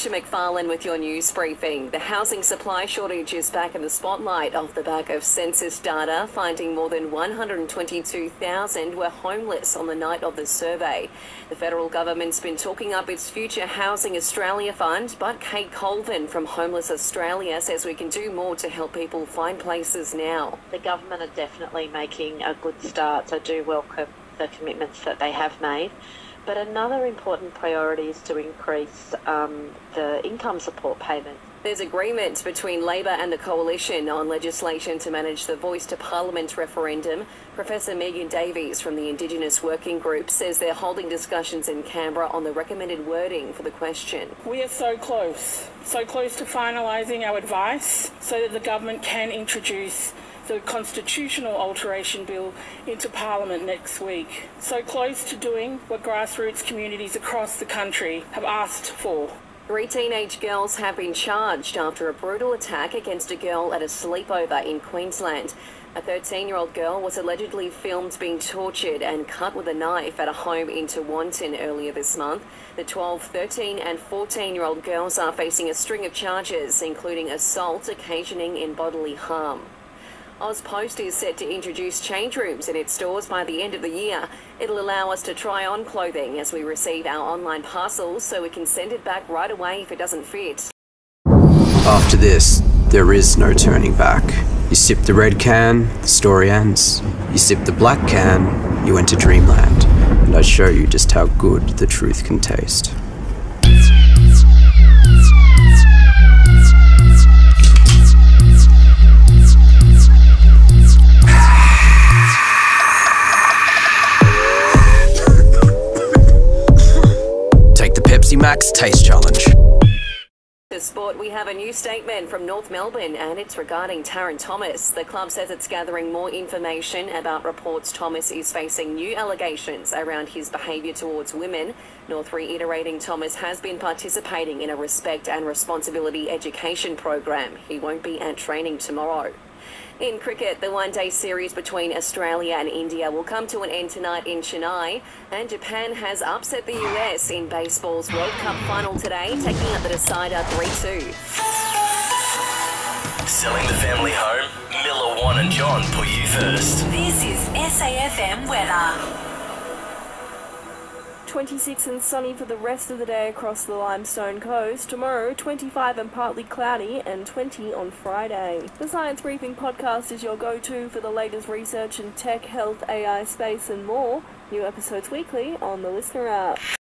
Alicia McFarland with your news briefing. The housing supply shortage is back in the spotlight off the back of census data, finding more than 122,000 were homeless on the night of the survey. The federal government's been talking up its Future Housing Australia Fund, but Kate Colvin from Homeless Australia says we can do more to help people find places now. The government are definitely making a good start, so do welcome the commitments that they have made. But another important priority is to increase the income support payment. There's agreement between Labor and the Coalition on legislation to manage the Voice to Parliament referendum. Professor Megan Davies from the Indigenous Working Group says they're holding discussions in Canberra on the recommended wording for the question. We are so close to finalising our advice so that the government can introduce the constitutional alteration bill into Parliament next week. So close to doing what grassroots communities across the country have asked for. 3 teenage girls have been charged after a brutal attack against a girl at a sleepover in Queensland. A 13-year-old girl was allegedly filmed being tortured and cut with a knife at a home in Tewantin earlier this month. The 12, 13 and 14-year-old girls are facing a string of charges, including assault occasioning in bodily harm. Ozpost is set to introduce change rooms in its stores by the end of the year. It'll allow us to try on clothing as we receive our online parcels so we can send it back right away if it doesn't fit. After this, there is no turning back. You sip the red can, the story ends. You sip the black can, you enter dreamland. And I show you just how good the truth can taste. Max Taste Challenge. To sport, we have a new statement from North Melbourne and it's regarding Tarrant Thomas. The club says it's gathering more information about reports Thomas is facing new allegations around his behaviour towards women. North reiterating Thomas has been participating in a respect and responsibility education program. He won't be at training tomorrow. In cricket, the one-day series between Australia and India will come to an end tonight in Chennai, and Japan has upset the US in baseball's World Cup final today, taking out the decider 3-2. Selling the family home? Miller, Wan and John put you first. This is SAFM weather. 26 and sunny for the rest of the day across the Limestone coast. Tomorrow, 25 and partly cloudy, and 20 on Friday. The Science Briefing podcast is your go-to for the latest research in tech, health, AI, space and more. New episodes weekly on the Listener app.